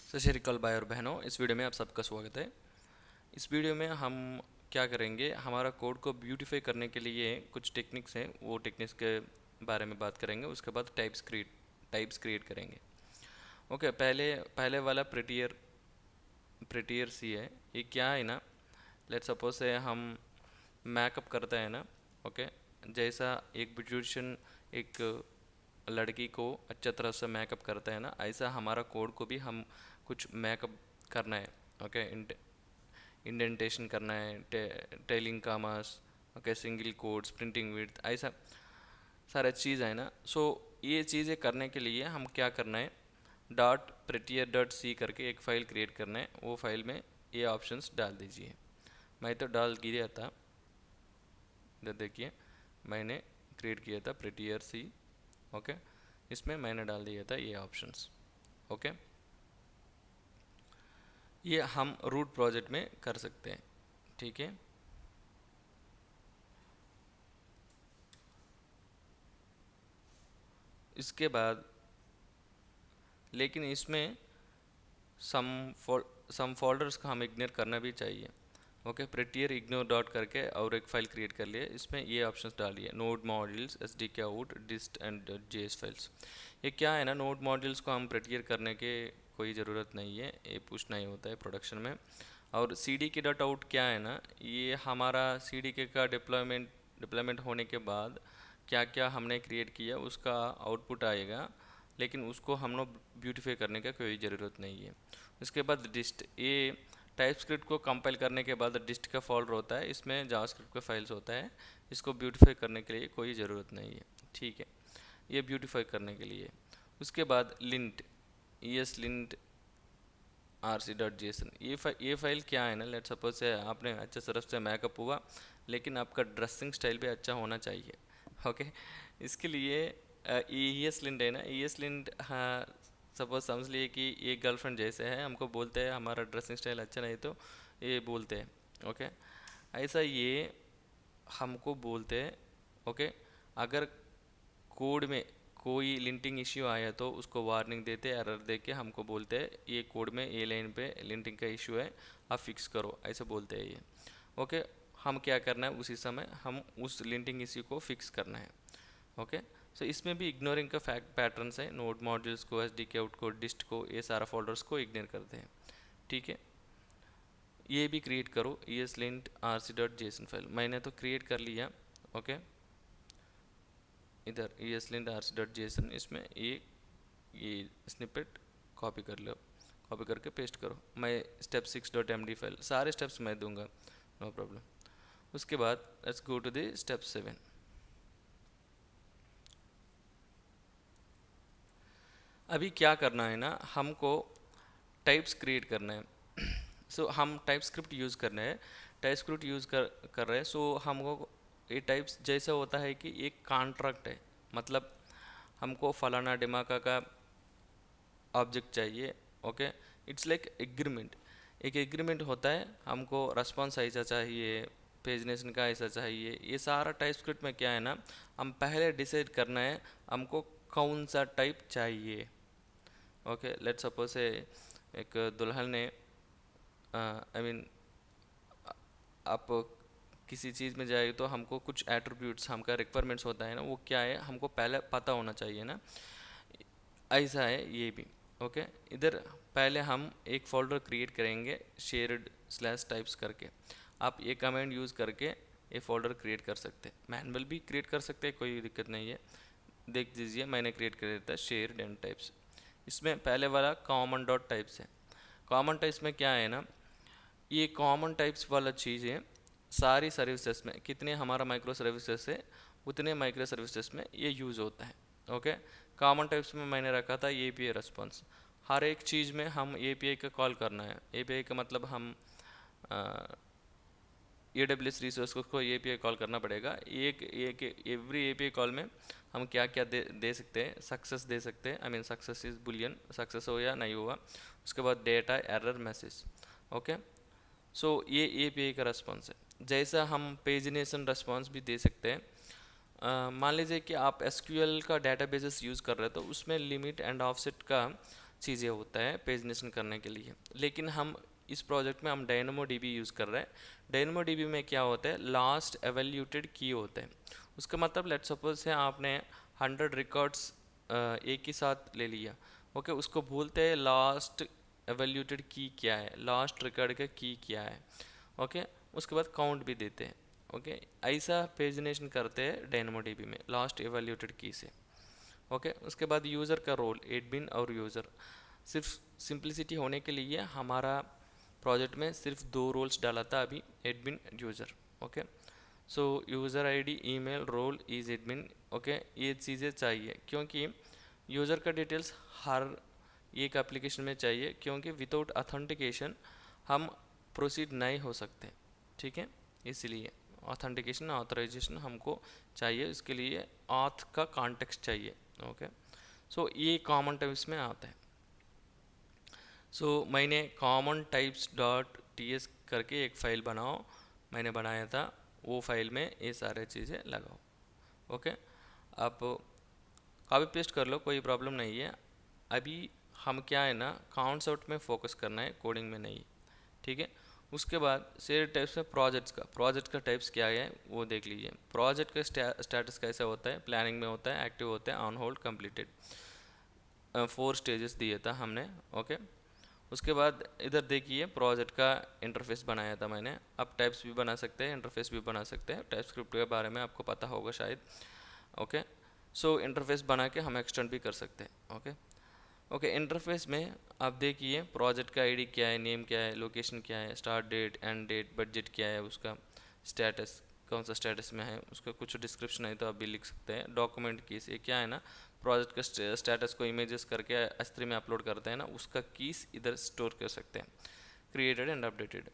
सत श्री अकाल भाई और बहनों, इस वीडियो में आप सबका स्वागत है। इस वीडियो में हम क्या करेंगे, हमारा कोड को ब्यूटीफाई करने के लिए कुछ टेक्निक्स हैं, वो टेक्निक्स के बारे में बात करेंगे। उसके बाद टाइप्स क्रिएट करेंगे। ओके, पहले पहले वाला प्रिटियर सी है। ये क्या है ना, लेट सपोज से हम मैकअप करते हैं ना। ओके, जैसा एक ब्यूटिशियन एक लड़की को अच्छा तरह से मेकअप करता है ना, ऐसा हमारा कोड को भी हम कुछ मेकअप करना है। ओके, इंडेंटेशन करना है, टेलिंग कामास, okay, single codes, printing width, ऐसा सारे चीज़ है ना। सो ये चीज़ें करने के लिए हम क्या करना है, डॉट प्रिटियर डॉट सी करके एक फ़ाइल क्रिएट करना है। वो फाइल में ये ऑप्शंस डाल दीजिए। मैं तो डाल दिया था, इधर देखिए, मैंने क्रिएट किया था प्रिटियर सी। ओके, इसमें मैंने डाल दिया था ये ऑप्शंस। ओके, ये हम रूट प्रोजेक्ट में कर सकते हैं। ठीक है, इसके बाद लेकिन इसमें सम फोल्डर्स का हम इग्नोर करना भी चाहिए। ओके, प्रिटियर इग्नोर डॉट करके और एक फाइल क्रिएट कर लिए, इसमें ये ऑप्शंस डालिए, नोड मॉड्यूल्स, एस डी के आउट, डिस्ट एंड जेएस फाइल्स। ये क्या है ना, नोड मॉड्यूल्स को हम प्रिटियर करने के कोई ज़रूरत नहीं है, ये पुश नहीं होता है प्रोडक्शन में। और सी डी के डॉट आउट क्या है ना, ये हमारा सी डी के का डिप्लॉयमेंट होने के बाद क्या क्या हमने क्रिएट किया उसका आउटपुट आएगा, लेकिन उसको हम लोग ब्यूटीफाई करने का कोई ज़रूरत नहीं है। उसके बाद डिस्ट, ये टाइपस्क्रिप्ट को कंपाइल करने के बाद डिस्ट का फोल्डर होता है, इसमें जावास्क्रिप्ट का फाइल्स होता है। इसको ब्यूटीफाई करने के लिए कोई ज़रूरत नहीं है। ठीक है, ये ब्यूटीफाई करने के लिए। उसके बाद लिंट, ES लिंट rc.json, ये फाइल क्या है ना, लेट सपोज से आपने अच्छे तरह से मेकअप हुआ, लेकिन आपका ड्रेसिंग स्टाइल भी अच्छा होना चाहिए। ओके, इसके लिए ES लिंट है ना, ES लिंट, हाँ, सपोज समझ लिए कि ये गर्लफ्रेंड जैसे है, हमको बोलते हैं हमारा ड्रेसिंग स्टाइल अच्छा नहीं तो ये बोलते हैं। ओके, ऐसा ये हमको बोलते हैं। ओके, अगर कोड में कोई लिंटिंग इश्यू आया तो उसको वार्निंग देते, एरर दे के हमको बोलते हैं ये कोड में ये लाइन पे लिंटिंग का इश्यू है, आप फिक्स करो, ऐसे बोलते हैं ये। ओके, हम क्या करना है, उसी समय हम उस लिंटिंग इश्यू को फिक्स करना है। ओके, सो इसमें भी इग्नोरिंग का फैक्ट पैटर्न्स है, नोड मॉड्यूल्स को, एस डी के आउट को, डिस्ट को, ये सारा फोल्डर्स को इग्नोर करते हैं। ठीक है, ये भी क्रिएट करो, ESLint rc.json फाइल मैंने तो क्रिएट कर लिया। ओके, इधर ESLint rc.json, इसमें ये स्निपेट कॉपी कर लो, कॉपी करके पेस्ट करो। मैं स्टेप 6.md फाइल सारे स्टेप्स मैं दूंगा, नो प्रॉब्लम। उसके बाद let's go to the step 7। अभी क्या करना है ना, हमको टाइप्स क्रिएट करना है। सो हम टाइप स्क्रिप्ट यूज़ करना है, टाइप स्क्रिप्ट यूज़ कर रहे हैं। सो हमको ये टाइप्स जैसा होता है कि एक कॉन्ट्रैक्ट है, मतलब हमको फलाना दिमागा का ऑब्जेक्ट चाहिए। ओके, इट्स लाइक एग्रीमेंट, एक एग्रीमेंट होता है, हमको रेस्पॉन्स ऐसा चाहिए, पेजनेशन का ऐसा चाहिए। ये सारा टाइप स्क्रिप्ट में क्या है ना, हम पहले डिसाइड करना है हमको कौन सा टाइप चाहिए। ओके, लेट्स सपोज से एक दुल्हन ने, आई मीन आप किसी चीज़ में जाए तो हमको कुछ एट्रीब्यूट्स, हमका रिक्वायरमेंट्स होता है ना, वो क्या है हमको पहले पता होना चाहिए ना, ऐसा है ये भी। ओके, इधर पहले हम एक फोल्डर क्रिएट करेंगे शेयर्ड स्लैश टाइप्स करके। आप ये कमेंट यूज़ करके ये फोल्डर क्रिएट कर सकते हैं, मैनुअल भी क्रिएट कर सकते हैं, कोई दिक्कत नहीं है। देख दीजिए, मैंने क्रिएट कर दिया था शेयर्ड एंड टाइप्स। इसमें पहले वाला कॉमन डॉट टाइप्स है। कॉमन टाइप्स में क्या है ना, ये कॉमन टाइप्स वाला चीज़ है, सारी सर्विसेज में कितने हमारा माइक्रो सर्विसेज है उतने माइक्रो सर्विसेज में ये यूज़ होता है। ओके, कॉमन टाइप्स में मैंने रखा था API रेस्पॉन्स। हर एक चीज़ में हम API का कॉल करना है। API का मतलब हम AWS रिसोर्स को API कॉल करना पड़ेगा। एक एक एवरी API कॉल में हम क्या क्या दे सकते हैं, सक्सेस दे सकते हैं, I mean success is Boolean, success हो या नहीं हुआ। उसके बाद डेटा, एरर, मैसेज। ओके, सो ये API का रेस्पॉन्स है। जैसा हम पेजिनेशन रेस्पॉन्स भी दे सकते हैं। मान लीजिए कि आप SQL का डेटाबेसेस यूज़ कर रहे हो तो उसमें लिमिट एंड ऑफसेट का चीज़ें होता है पेजिनेशन करने के लिए। लेकिन हम इस प्रोजेक्ट में हम DynamoDB यूज़ कर रहे हैं। DynamoDB में क्या होता है, लास्ट एवेल्यूटेड की होता है। उसका मतलब लेट सपोज है आपने 100 रिकॉर्ड्स एक ही साथ ले लिया, ओके, उसको बोलते हैं लास्ट एवेल्यूटेड की क्या है, लास्ट रिकॉर्ड का की क्या है, ओके। उसके बाद काउंट भी देते हैं, ओके। ऐसा पेजिनेशन करते हैं DynamoDB में लास्ट एवेल्यूटेड की से, ओके। उसके बाद यूज़र का रोल एडमिन और यूज़र, सिर्फ सिंपलिसिटी होने के लिए हमारा प्रोजेक्ट में सिर्फ 2 रोल्स डाला था अभी, admin user, okay. So user ID email role is admin, okay. ये चीज़ें चाहिए क्योंकि यूज़र का डिटेल्स हर एक एप्लीकेशन में चाहिए, क्योंकि विदाउट ऑथेंटिकेशन हम प्रोसीड नहीं हो सकते, ठीक है। इसलिए ऑथेंटिकेशन ऑथराइजेशन हमको चाहिए, इसके लिए ऑथ का कॉन्टेक्स्ट चाहिए, ओके। सो ये कॉमन टाइप्स में आता है। सो मैंने कॉमन टाइप्स डॉट टी करके एक फ़ाइल मैंने बनाया था, वो फाइल में ये सारे चीज़ें लगाओ, ओके। आप कॉपी पेस्ट कर लो, कोई प्रॉब्लम नहीं है। अभी हम क्या है ना, कॉन्सेप्ट में फोकस करना है, कोडिंग में नहीं, ठीक है। उसके बाद शेयर टाइप्स में प्रोजेक्ट का टाइप्स क्या है वो देख लीजिए। प्रोजेक्ट का स्टेटस कैसा होता है, प्लानिंग में होता है, एक्टिव होता है, ऑन होल्ड, कंप्लीटेड, 4 स्टेजेस दिए था हमने, ओके। उसके बाद इधर देखिए प्रोजेक्ट का इंटरफेस बनाया था मैंने। अब टाइप्स भी बना सकते हैं, इंटरफेस भी बना सकते हैं। टाइप स्क्रिप्ट के बारे में आपको पता होगा शायद, ओके। सो इंटरफेस बना के हम एक्सटेंड भी कर सकते हैं, ओके। ओके, इंटरफेस में आप देखिए प्रोजेक्ट का आईडी क्या है, नेम क्या है, लोकेशन क्या है, start date, end date, budget क्या है, उसका स्टेटस कौन सा स्टेटस में है, उसका कुछ डिस्क्रिप्शन है तो आप भी लिख सकते हैं। डॉक्यूमेंट कीस, ये क्या है ना, प्रोजेक्ट का स्टेटस को इमेजेस करके S3 में अपलोड करते हैं ना, उसका कीस इधर स्टोर कर सकते हैं। क्रिएटेड एंड अपडेटेड,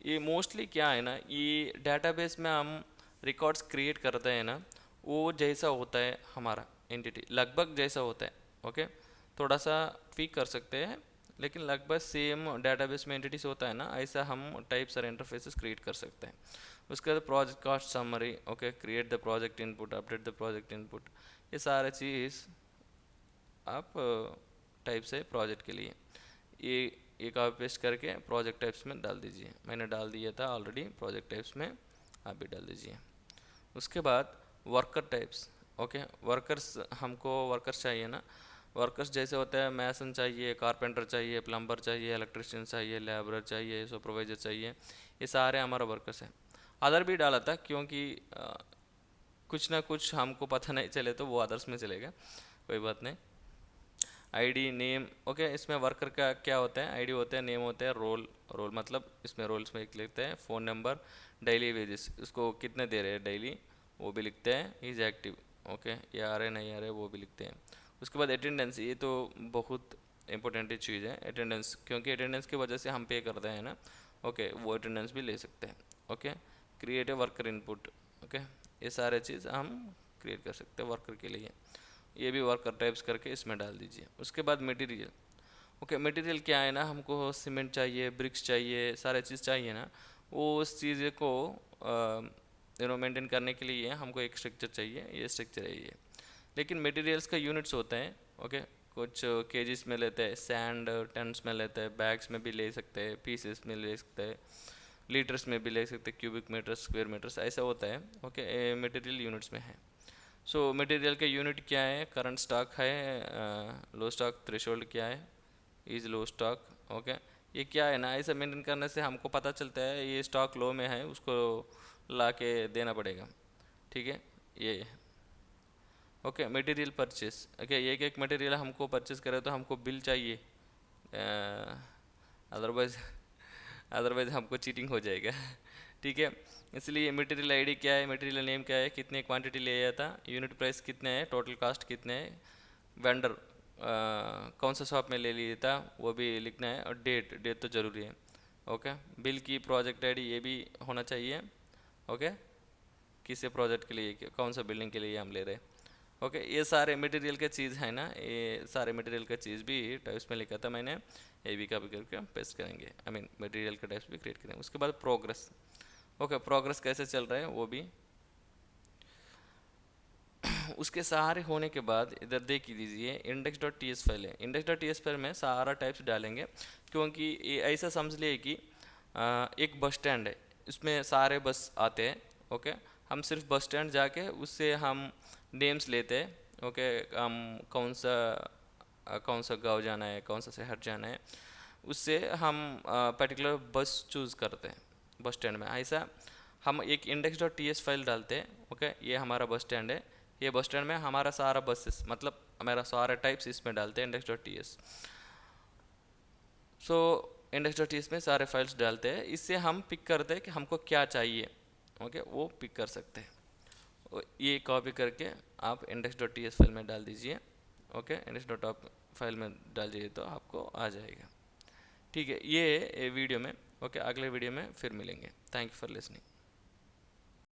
ये मोस्टली क्या है ना, ये डेटाबेस में हम रिकॉर्ड्स क्रिएट करते हैं ना, वो जैसा होता है हमारा एंटिटी, लगभग जैसा होता है, ओके। थोड़ा सा ट्वीक कर सकते हैं, लेकिन लगभग सेम डेटाबेस में एंटिटी से होता है ना, ऐसा हम टाइप्स और इंटरफेसेस क्रिएट कर सकते हैं। उसके बाद project cost summary, okay, create the project input, update the project input, ये सारे चीज़ आप टाइप्स है प्रोजेक्ट के लिए। ये एक आप पेस्ट करके प्रोजेक्ट टाइप्स में डाल दीजिए, मैंने डाल दिया था ऑलरेडी, प्रोजेक्ट टाइप्स में आप भी डाल दीजिए। उसके बाद वर्कर टाइप्स, ओके। वर्कर्स, हमको वर्कर्स चाहिए ना, वर्कर्स जैसे होता है मैसन चाहिए, कारपेंटर चाहिए, प्लम्बर चाहिए, इलेक्ट्रिशियन चाहिए, लेबर चाहिए, सुपरवाइजर चाहिए, ये सारे हमारा वर्कर्स हैं। अदर भी डाला था क्योंकि कुछ ना कुछ हमको पता नहीं चले तो वो अदर्स में चलेगा, कोई बात नहीं। ID, name, okay. इसमें वर्कर का क्या होता है, आईडी होता है, नेम होता है, रोल, रोल मतलब इसमें रोल्स में एक लिखते हैं, फ़ोन नंबर, डेली वेजेस, उसको कितने दे रहे हैं डेली वो भी लिखते हैं, इज़ एक्टिव, ओके, ये आ रहे नहीं आ रहे वो भी लिखते हैं। उसके बाद अटेंडेंस, ये तो बहुत इंपॉर्टेंट चीज़ है अटेंडेंस, क्योंकि अटेंडेंस की वजह से हम पे करते हैं ना, ओके, वो अटेंडेंस भी ले सकते हैं, okay. Create a worker input, okay, ये सारे चीज़ हम क्रिएट कर सकते हैं वर्कर के लिए, ये भी वर्कर टाइप्स करके इसमें डाल दीजिए। उसके बाद मटेरियल, ओके। मटेरियल क्या है ना, हमको सीमेंट चाहिए, ब्रिक्स चाहिए, सारे चीज़ चाहिए ना, वो उस चीज़ को मेंटेन करने के लिए हमको एक स्ट्रक्चर चाहिए, ये स्ट्रक्चर है ये। लेकिन मटेरियल्स का यूनिट्स होते हैं, ओके। कुछ केजीज में लेते हैं, सैंड टन्स में लेते हैं, बैग्स में भी ले सकते हैं, पीसेस में ले सकते हैं, लीटर्स में भी ले सकते हैं, क्यूबिक मीटर्स, स्क्वायर मीटर्स, ऐसा होता है, ओके। मटेरियल यूनिट्स में है। सो मटेरियल का यूनिट क्या है, करंट स्टॉक है, लो स्टॉक थ्रेशोल्ड क्या है, इज़ लो स्टॉक, ओके। ये क्या है ना, ऐसा मेंटेन करने से हमको पता चलता है ये स्टॉक लो में है, उसको ला के देना पड़ेगा, ठीक है, ये, ओके। मटेरियल परचेस, ओके, एक मटेरियल हमको परचेस करे तो हमको बिल चाहिए, अदरवाइज अदरवाइज हमको चीटिंग हो जाएगा ठीक है। इसलिए मटेरियल आईडी क्या है, मटेरियल नेम क्या है, कितने क्वांटिटी ले आया था, यूनिट प्राइस कितने है, टोटल कास्ट कितने है, वेंडर कौन सा शॉप में ले लिया था वो भी लिखना है, और डेट तो ज़रूरी है, ओके। बिल की प्रोजेक्ट आईडी ये भी होना चाहिए, ओके, किसी प्रोजेक्ट के लिए कौन सा बिल्डिंग के लिए हम ले रहे हैं, ओके। ये सारे मटेरियल का चीज़ है ना, ये सारे मटेरियल का चीज़ भी टाइप्स में लिखा था मैंने, ये भी कॉपी करके पेस्ट करेंगे, आई मीन मटेरियल का टाइप्स भी क्रिएट करेंगे। उसके बाद प्रोग्रेस, ओके, प्रोग्रेस कैसे चल रहा है वो भी उसके सारे होने के बाद इधर देख लीजिए index dot T S file है। Index dot T S file में सारा टाइप्स डालेंगे, क्योंकि ये ऐसा समझ लिए कि एक बस स्टैंड है, इसमें सारे बस आते हैं। ओके, हम सिर्फ बस स्टैंड जाके उससे हम नेम्स लेते हैं। ओके, हम कौन सा गांव जाना है, कौन सा शहर जाना है, उससे हम पर्टिकुलर बस चूज़ करते हैं बस स्टैंड में। ऐसा हम एक index dot T S file डालते हैं। ओके, ये हमारा बस स्टैंड है, ये बस स्टैंड में हमारा सारा बसेस मतलब हमारा सारा टाइप्स इसमें डालते हैं index dot T S. So index dot T S में सारे फाइल्स डालते हैं, इससे हम पिक करते हैं कि हमको क्या चाहिए। ओके, वो पिक कर सकते हैं। ये कॉपी करके आप index dot T S file में डाल दीजिए। ओके, इंडेक्स डॉट फाइल में डाल दीजिए तो आपको आ जाएगा। ठीक है, ये वीडियो में। ओके, अगले वीडियो में फिर मिलेंगे। Thank you for listening.